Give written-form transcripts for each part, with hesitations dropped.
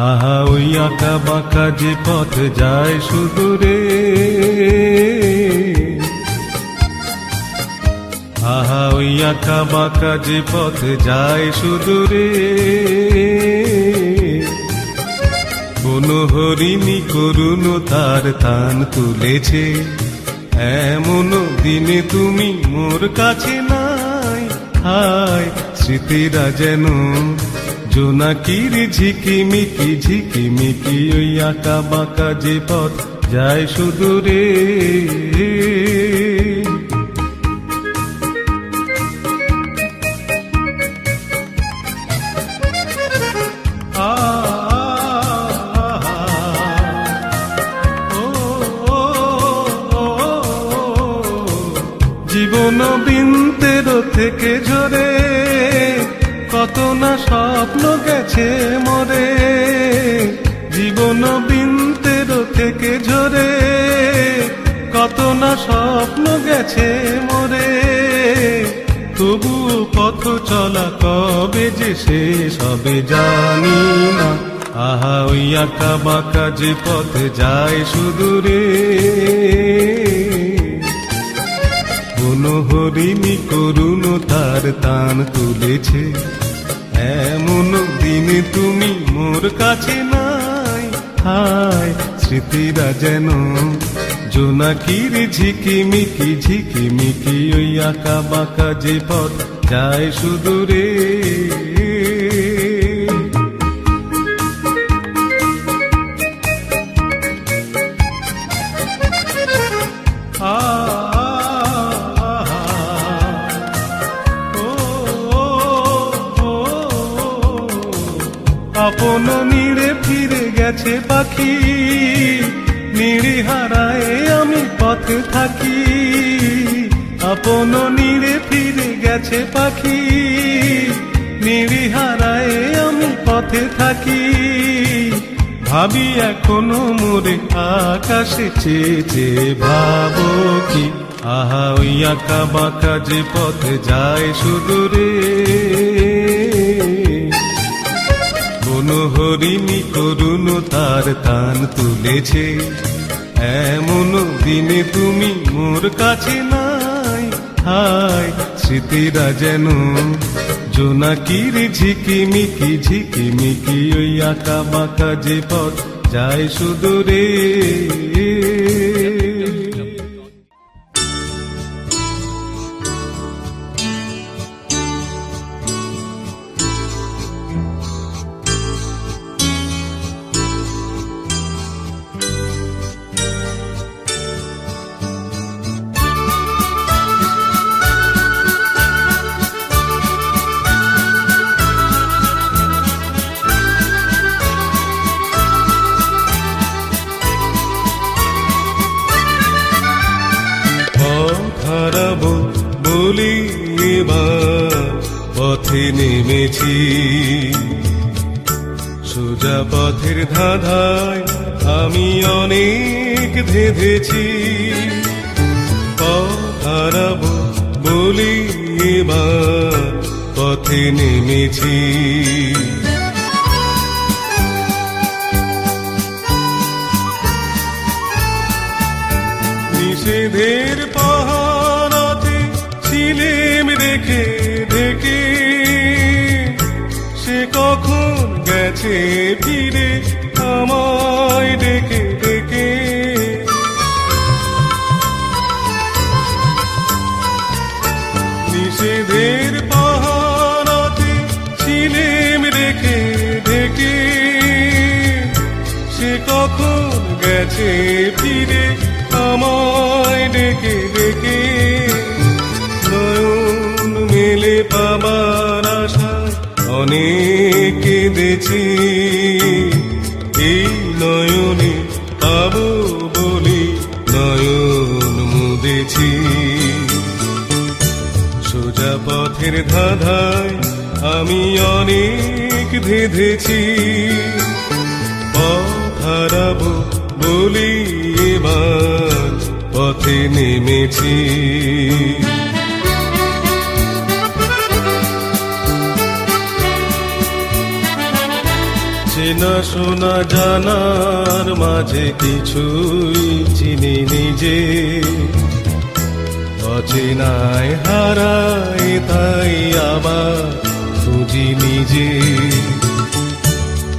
আহা ওই আঁকা বাঁকা যে পথ যায় সুদূরে, আহা ওই আঁকা বাঁকা যে পথ যায় সুদূরে, কোন হরিণী করুণ তার তান তুলেছে, এমন দিনে তুমি মোর কাছে নাই। হায় স্মৃতিরা যেন জোনাকির ঝিকিমিকি ঝিকিমিকি, ওই আঁকা বাঁকা যে পথ যায় সুদূরে। জীবন বিন্তের থেকে ঝরে কত না স্বপ্ন গেছে মরে, জীবন বিন্তের থেকে ঝরে কত না স্বপ্ন গেছে মরে, তবু পথ চলা কবে যে শেষ হবে জানি না। আহা ওই আঁকা বাঁকা যে পথ যায় সুদূরে, কোন হরিণী করুণ তার তান তুলেছে, এমন দিনে তুমি মোর কাছে নাই। হায় স্মৃতিরা যেন জোনাকির ঝিকিমিকি ঝিকিমিকি, ওই আঁকা বাঁকা যে পথ যায় সুদূরে। আপন নীড়ে ফিরে গেছে পাখি, নীড়ে হারায় আমি পথে থাকি। আপন নীড়ে ফিরে গেছে পাখি, নীড়ে হারায় আমি পথে থাকি। ভাবি এখনো মোরে আকাশে চেয়ে চেয়ে ভাবো কি, আহা ওই আঁকা বাঁকা যে পথে যায় সুদূরে, কোন হরিণী করুণ তার তান তুলেছে, এমন দিনে তুমি মোর কাছে নাই। হায় স্মৃতিরা যেন জোনাকির ঝিকিমিকি ঝিকিমিকি, ওই আঁকা বাঁকা যে পথ যায় সুদূরে। হারাবো বলি এবার পথে নেমেছি, সোজা পথের ধাঁধায় আমি অনেক ধেঁধেছি। হারাবো বলি এবার পথে নেমেছি, নিষেধের পাহারাতে ছিলেম রেখে ঢেকে, সে কখন গেছে ফিরে আমায় ডেকে ডেকে। নিষেধের পাহারাতে ছিলেম রেখে ঢেকে, সে কখন গেছে ফিরে আমায় ডেকে ডেকে। নয়ন মেলে পাবার আশা অনেক কেঁদেছি, এই নয়নে পাবো বলি নয়ন মুদেছি। সোজা পথের ধাঁধায় আমি অনেক ধেঁধেছি, পথ হারাবো বলি এবার পথে নেমেছি। চেনা শোনা জানার মাঝে কিছুই চিনি নিজে, অচেনায় হারাই তাই আবার খুঁজি নিজে।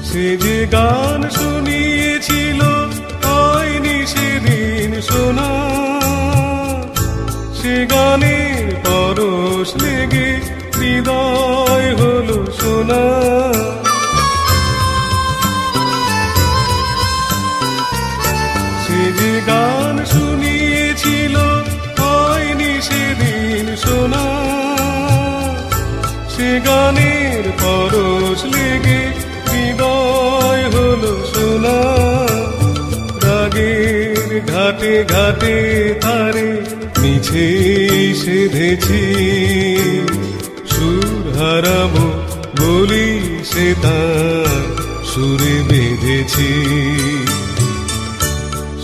সে যে গান শুনিয়েছিল হয়নি সেদিন শোনা, সে গানের পরশ লেগে হৃদয় হলো শোনা। সে যে গান শুনিয়েছিল হয়নি সেদিন শোনা, সে গানের পরশ লেগে হৃদয় হলো শোনা। রাগের ঘাটে ঘাটে তারে মিছে সেধেছি, সুর হারাবো বলি সে তার সুরে বেঁধেছি।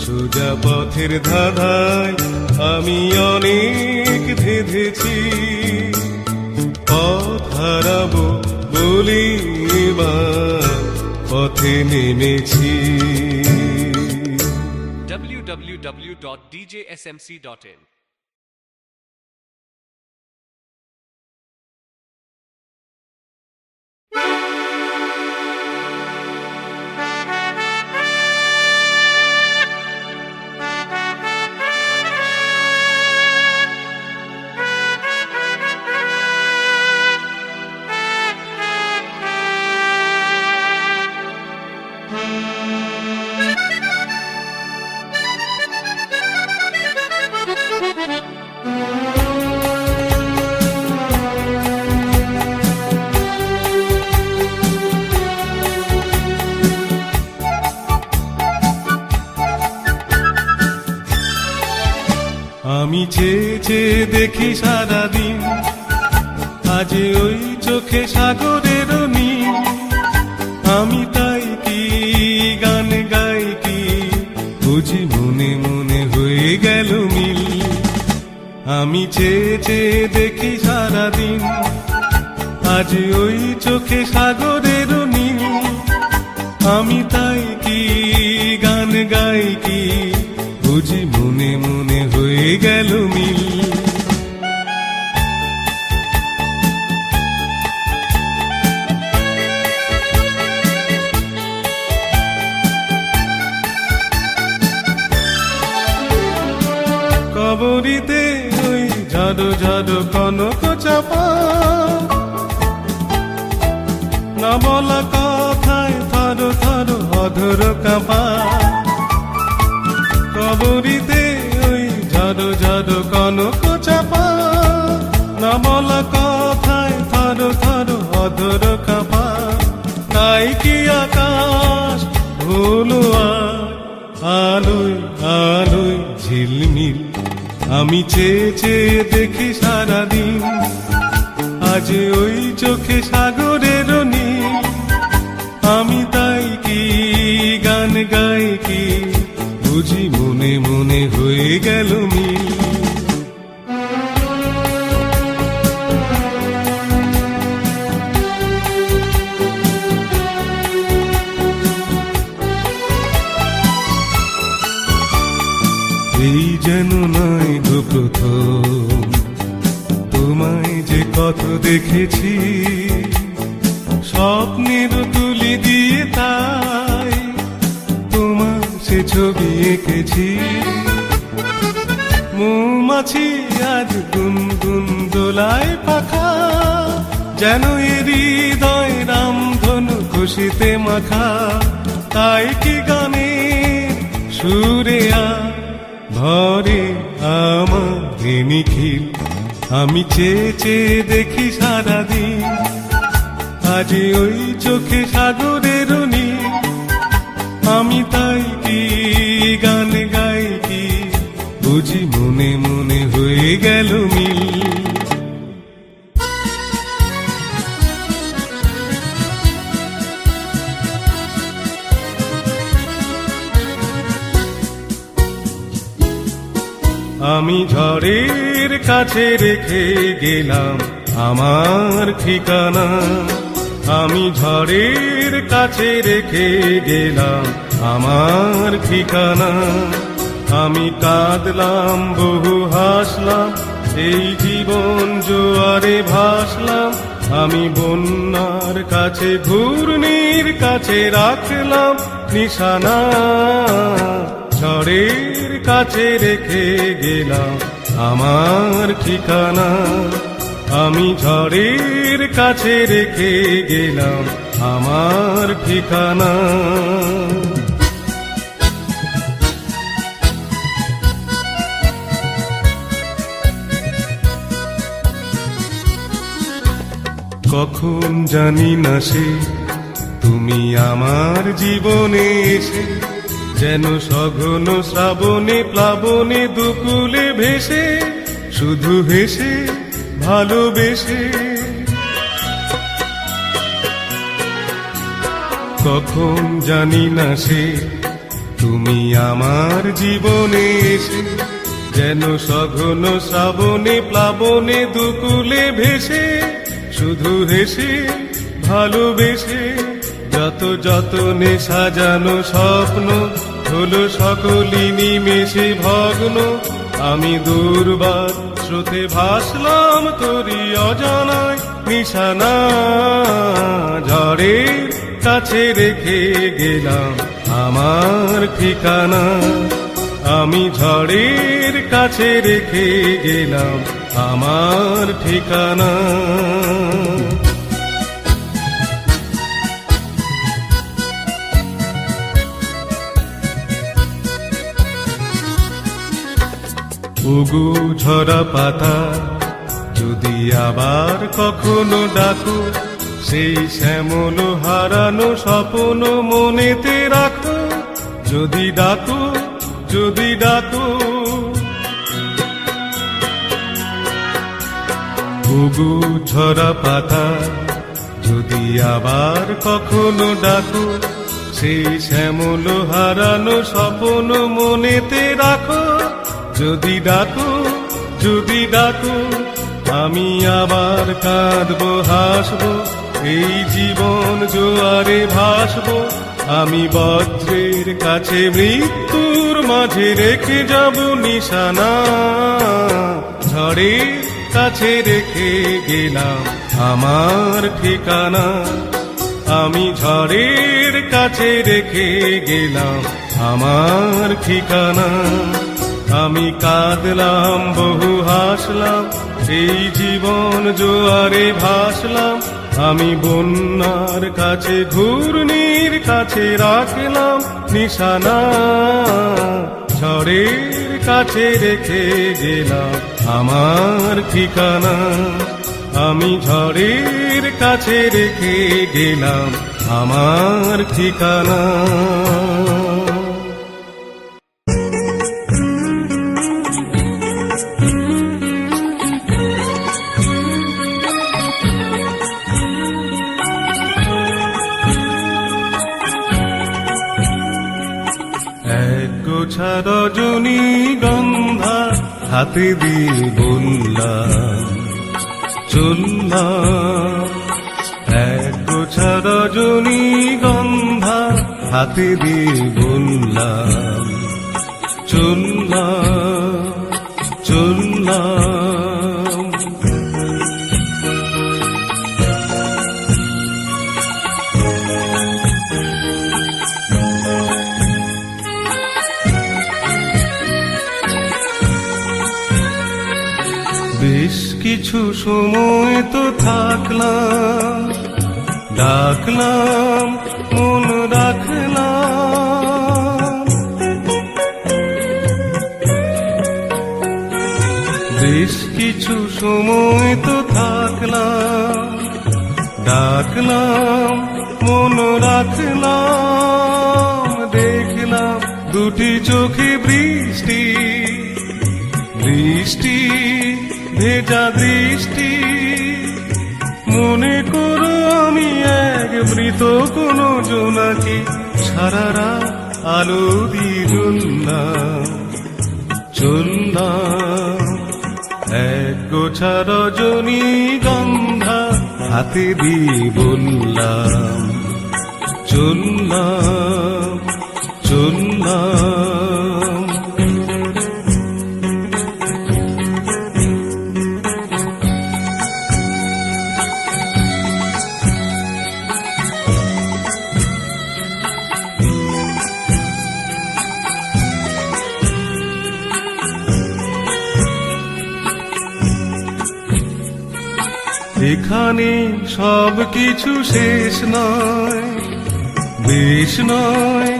সোজা পথের ধাঁধায় আমি অনেক ধেঁধেছি, পথ হারাবো বলি এবার পথে নেমেছি। www.djsmc.in আমি চেয়ে চেয়ে দেখি সারাদিন, আজ ওই চোখে সাগরের নীল। আমি তাই কি গান গাই কি বুঝি মনে মনে হয়ে গেল মিল। আমি চেয়ে চেয়ে দেখি সারাদিন, আজ ওই চোখে সাগরের নীল। আমি তাই কি গান গাই কি বুঝি মনে মনে হয়ে গেল মিল। কবরীতে ওই ঝাড়ো ঝাড়ো কনক চাপা, না বলা কথায় থরো থরো অধর কাঁপা। কবরীতে ওই ঝাড়ো ঝাড়ো কনক চাপা, না বলা কথায় থরো থরো অধর কাঁপা। তাই কি আকাশ হলো আলোয় আলোয় ঝিলমিল। আমি চেয়ে চেয়ে দেখি সারাদিন, আজ ওই চোখে সাগরের নীল। আমি তাই কি গান গাই কি বুঝি মনে মনে হয়ে গেল মিল। এই যেন নয় গো প্রথম, তোমায় যে কত দেখেছি স্বপ্নের তুলি দিয়ে, তাই তোমার সে ছবি এঁকেছি। মৌমাছি আজ গুনগুন দোলায় পাখা, যেন এ হৃদয় রামধনু খুশিতে মাখা। তাই কি গানের সুরে ভরে আমার নিখিল। আমি চেয়ে চেয়ে দেখি সারাদিন, আজ ওই চোখে সাগরের নীল। আমি তাই কি গান গাই কি বুঝি মনে মনে হয়ে গেল মিল। আমি ঝড়ের কাছে রেখে গেলাম আমার ঠিকানা, আমি ঝড়ের কাছে রেখে গেলাম আমার ঠিকানা। আমি কাঁদলাম বহু হাসলাম, এই জীবন জোয়ারে ভাসলাম। আমি বন্যার কাছে ঘূর্ণির কাছে রাখলাম নিশানা। ঝড়ের কাছে রেখে গেলাম আমার ঠিকানা। আমি ঝড়ের কাছে রেখে গেলাম আমার ঠিকানা। কখন জানি না সে তুমি আমার জীবনে এসে, যেন সঘন শ্রাবণে প্লাবনে দুকুলে ভেসে, শুধু হেসে ভালোবেসে। কখন জানি না সে তুমি আমার জীবনে এসে, যেন সঘন শ্রাবণে প্লাবনে দুকুলে ভেসে, শুধু হেসে ভালোবেসে। যত যতনে সাজানো স্বপ্ন হলো সকলই নিমেষে ভগ্ন। আমি দুর্বার স্রোতে ভাসলাম তোরি অজানায় নিশানা। ঝড়ের কাছে রেখে গেলাম আমার ঠিকানা। আমি ঝড়ের কাছে রেখে গেলাম আমার ঠিকানা। ওগো ঝরা পাতা, যদি আবার কখনো ডাকো, সেই শ্যামল হারানো স্বপ্ন মনেতে রাখো। যদি ডাকো, যদি ডাকো। ওগো ঝরা পাতা, যদি আবার কখনো ডাকো, সেই শ্যামল হারানো স্বপ্ন মনেতে রাখো। যদি ডাকো, যদি ডাকো। আমি আবার কাঁদবো হাসবো, এই জীবন জোয়ারে ভাসবো। আমি বজ্রের কাছে মৃত্যুর মাঝে রেখে যাব নিশানা। ঝড়ের কাছে রেখে গেলাম আমার ঠিকানা। আমি ঝড়ের কাছে রেখে গেলাম আমার ঠিকানা। আমি কাঁদলাম বহু হাসলাম, এই জীবন জোয়ারে ভাসলাম। আমি বন্যার কাছে ঘূর্ণির কাছে রাখলাম নিশানা। ঝড়ের কাছে রেখে গেলাম আমার ঠিকানা। আমি ঝড়ের কাছে রেখে গেলাম আমার ঠিকানা। গোছা রজনী গন্ধা হাতে দিয়ে বললাম চললাম। এক গোছা রজনী গন্ধা হাতে দিয়ে বললাম চললাম, চললাম। বেশ কিছু সময় তো থাকলাম, ডাকলাম মন রাখলাম। বেশ কিছু সময় তো থাকলাম, ডাকলাম মন রাখলাম। দেখলাম দুটি চোখে বৃষ্টি, বৃষ্টি ভেজা দৃষ্টি। মনে করো আমি এক মৃত কোন জোনাকি, সারা রাত আলো দিয়ে জ্বললাম, চললাম। এক গোছা রজনী গন্ধা হাতে দিয়ে বললাম, চললাম চললাম। এখানে সব কিছু শেষ নয়, বেশ নয়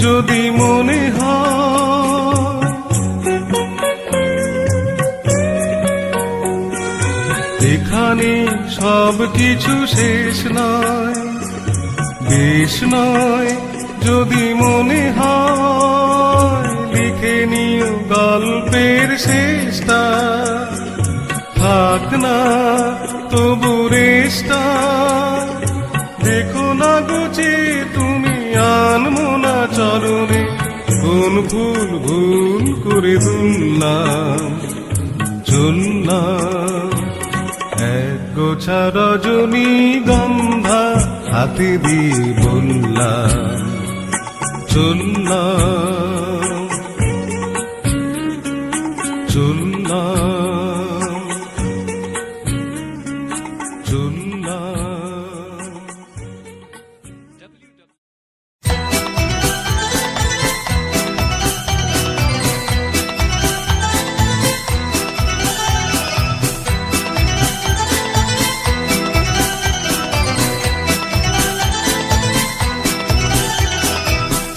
যদি মনে হয়। এখানে সব কিছু শেষ নয়, বেশ নয় যদি মনে হয়। লিখে নিও গল্পের শেষটা, থাক না তবু রেশটা। দেখো না গুছে তুমি আনমো না চরণে, কোন ফুল ভুল করে দুললাম, চললাম। এক গোছা রজনী গন্ধা হাতে দিয়ে বললাম, চললাম চললাম চললাম।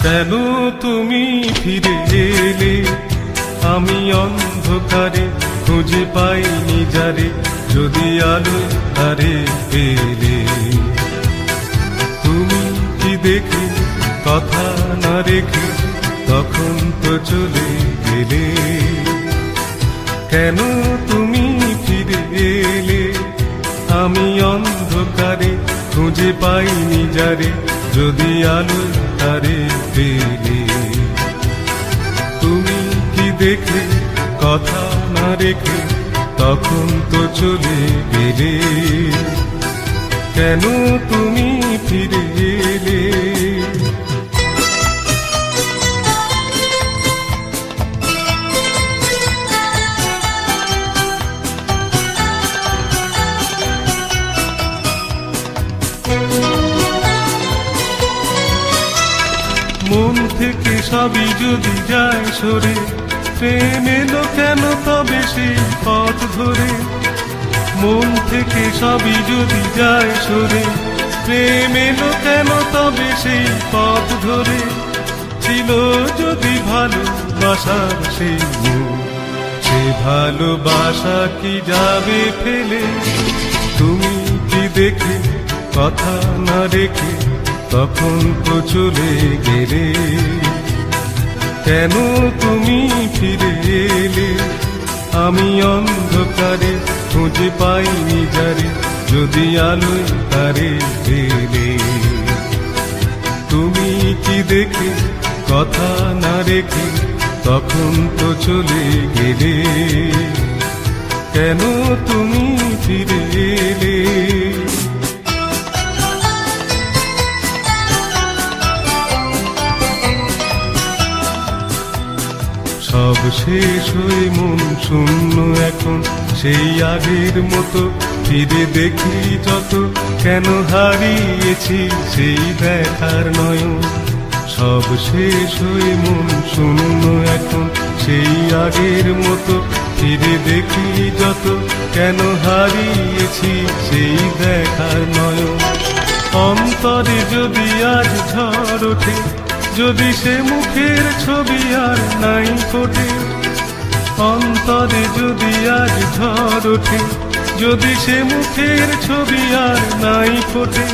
কেন তুমি ফিরে এলে, আমি অন্ধকারে খুঁজে পাইনি যারে, যদি আলো তারে পেলে। তুমি কি দেখে কথা না রেখে তখন তো চলে গেলে। কেন তুমি ফিরে এলে, আমি অন্ধকারে খুঁজে পাইনি যারে, যদি আলো তারে পেলে। তুমি কি দেখে কথা না রেখে তখন তো চলে গেলে। কেন তুমি ফিরে এলে। মন থেকে সবই যদি যায় সরে, প্রেম এলো কেন তবে সেই পথ ধরে। মন থেকে সবই যদি যায় সরে, প্রেম এলো কেন তবে সেই পথ ধরে। ছিল যদি ভালোবাসার সেই মুখ, সে ভালোবাসা কি যাবে ফেলে। তুমি কি দেখে কথা না রেখে তখন তো চলে গেলে। কেন তুমি ফিরে এলে, আমি অন্ধকারে খুঁজে পাইনি যারে, যদি আলোয় তারে পেলে। তুমি কি দেখে কথা না রেখে তখন তো চলে গেলে। কেন তুমি ফিরে এলে। সব শেষ হয়ে মন শূন্য এখন, সেই আগের মতো ফিরে দেখি যত, কেন হারিয়েছি সেই দেখার নয়ন। সব শেষ হয়ে মন শূন্য এখন, সেই আগের মতো ফিরে দেখি যত, কেন হারিয়েছি সেই দেখার নয়ন। অন্তরে যদি আজ ঝড় ওঠে, যদি সে মুখের ছবি আর নাই ফোটে। অন্তরে যদি আজ ঝড় ওঠে, যদি সে মুখের ছবি আর নাই ফোটে।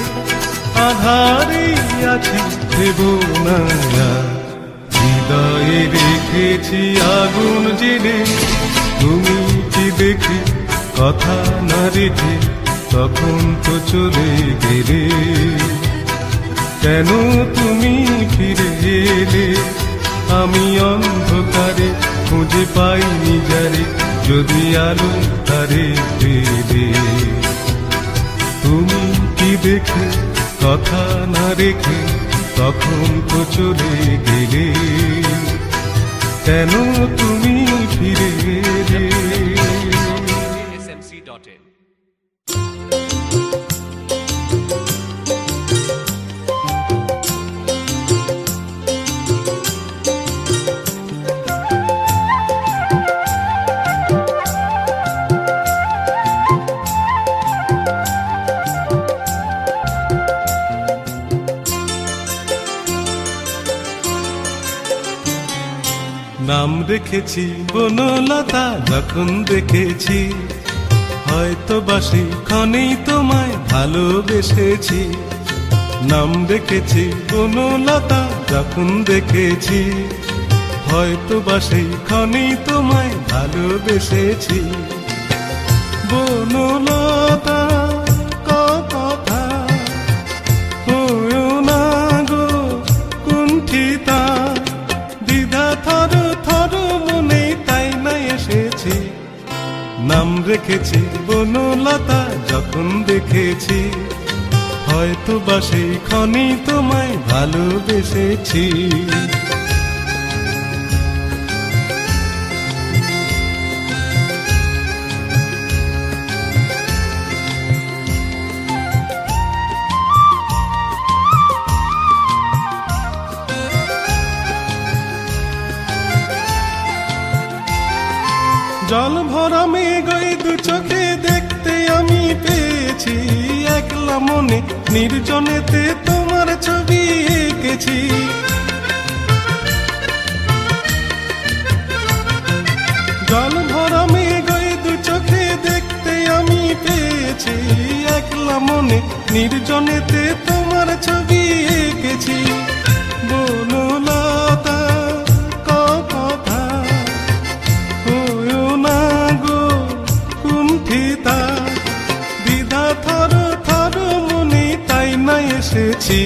আধারে আছে দেব না, হৃদয়ে রেখেছি আগুন জেলে। তুমি কি দেখে কথা না রেখে তখন তো চলে গেলে। কেন তুমি ফিরে এলে, আমি অন্ধকারে খুঁজে পাইনি যারে, যদি আলো তারে পেলে। তুমি কি দেখে কথা না রেখে তখন তো চলে গেলে, কেন তুমি ফিরে এলে? smc.in নাম রেখেছি বনলতা যখন দেখেছি, হয়তো বাসি ক্ষণেই তোমায় ভালোবেসেছি। নাম রেখেছি বনলতা যখন দেখেছি, হয়তো বাসি ক্ষণেই তোমায় ভালোবেসেছি। বনলতা কথা হয়ো না গো কুণ্ঠিতা, দ্বিধা থর থর মনে তাই না এসেছি। নাম রেখেছি বনলতা যখন দেখেছি, হয়তো বা সেই ক্ষণেই তোমায় ভালোবেসেছি। জল ভরা মেঘ ওই দু চোখে দেখতে আমি পেয়েছি, একলা মনে নির্জনেতে তোমার ছবি এঁকেছি। জল ভরা মেঘ ওই দু চোখে দেখতে আমি পেয়েছি, একলা মনে নির্জনেতে তোমার ছবি এঁকেছি। বনলতা কথা হয়ো না গো কুণ্ঠিতা, দ্বিধা থর থর মনে তাই না এসেছি।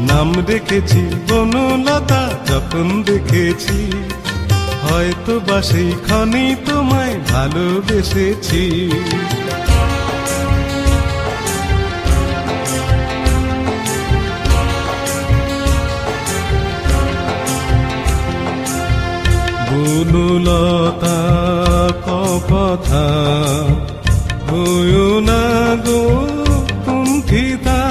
নাম রেখেছি বনলতা যখন দেখেছি, হয়তো বা সেই ক্ষণেই তোমায় ভালোবেসেছি। বনলতা কথা হয়ো না গো কুণ্ঠিতা,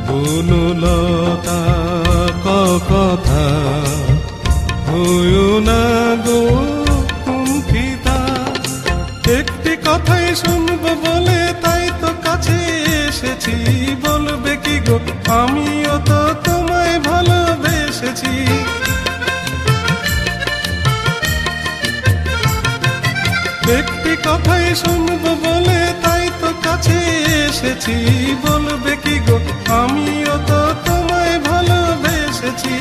বনলতা কথা হয়ো না গো কুণ্ঠিতা। একটি কথাই শুনবো বলে তাই তো কাছে এসেছি, বলবে কি গো আমিও তো তোমায় ভালোবেসেছি। একটি কথাই শুনবো বলে তাই তো কাছে এসেছি, বলবে কি গো আমিও তো তোমায় ভালোবেসেছি।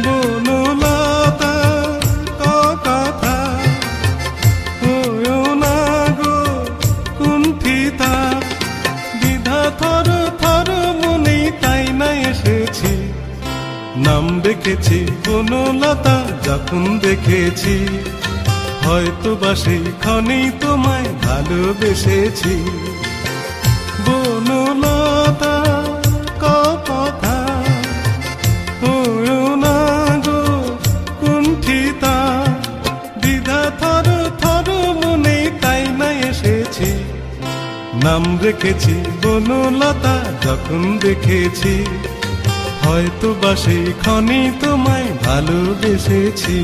বনলতা কথা হয়ো না গো কুণ্ঠিতা, দ্বিধা থর থর মনে তাই না এসেছি। নাম রেখেছি বনলতা যখন দেখেছি, হয়তো বা সেই ক্ষণেই তোমায় ভালোবেসেছি। বনলতা কথা হয়ো না গো কুণ্ঠিতা, দ্বিধা থর থর মনে তাই না এসেছি। নাম রেখেছি বনলতা যখন দেখেছি, হয়তো বা সেই ক্ষণেই তোমায় ভালোবেসেছি।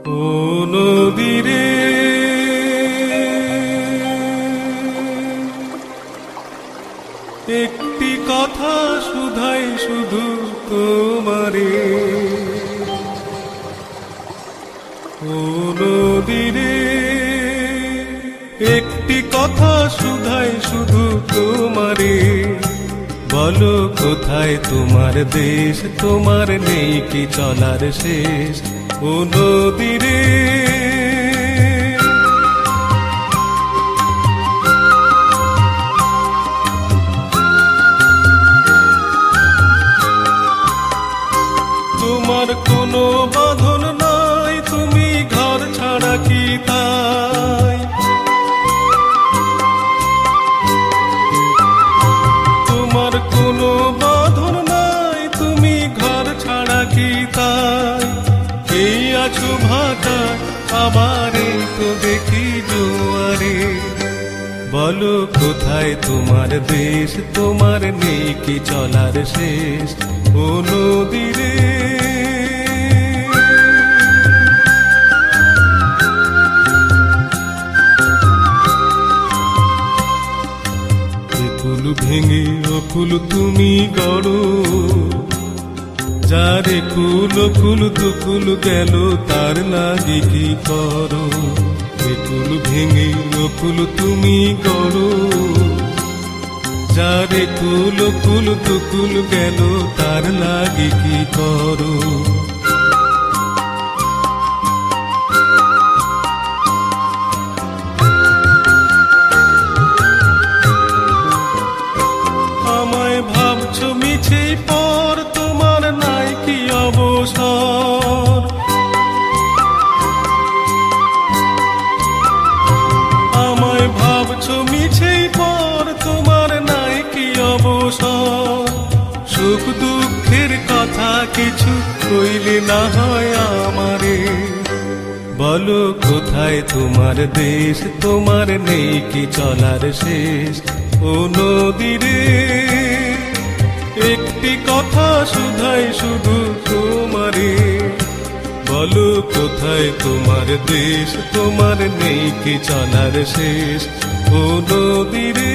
ও নদী রে, একটি কথা শুধাই শুধু তোমারে। ও নদী রে, একটি কথা শুধাই শুধু তোমারে। বলো কোথায় তোমার দেশ, তোমার নেই কি চলার শেষ। ও নদী রে, তোমার কোনো বাঁধন নাই, তুমি ঘর ছাড়া কি তাই। তোমার কোনো বাঁধন নাই, তুমি ঘর ছাড়া কি তাই। এই আছো ভাটায়, আবার এই তো দেখি জোয়ারে। বলো কোথায় তোমার দেশ, তোমার নেই কি চলার শেষ। ও নদী রে, কুল ভেঙে অকুল তুমি গড়ো, যারে কুল কুল দুকুল গেল তার লাগি কি করো। কুল ভেঙে অকুল তুমি গড়ো, যারে কুল কুল দুকুল গেল তার লাগি কি করো। আমায় ভাবছো মিছে পর, তোমার নাই কি অবসর। আমায় ভাবছো মিছে পর, তোমার নাই কি অবসর। সুখ দুঃখের কথা কিছু কইলে না হয় আমারে। বলো কোথায় তোমার দেশ, তোমার নেই কি চলার শেষ। ও নদী রে, একটি কথা শুধাই শুধু তোমারে। বলো কোথায় তোমার দেশ, তোমার নেই কি চলার শেষ। ও নদী রে।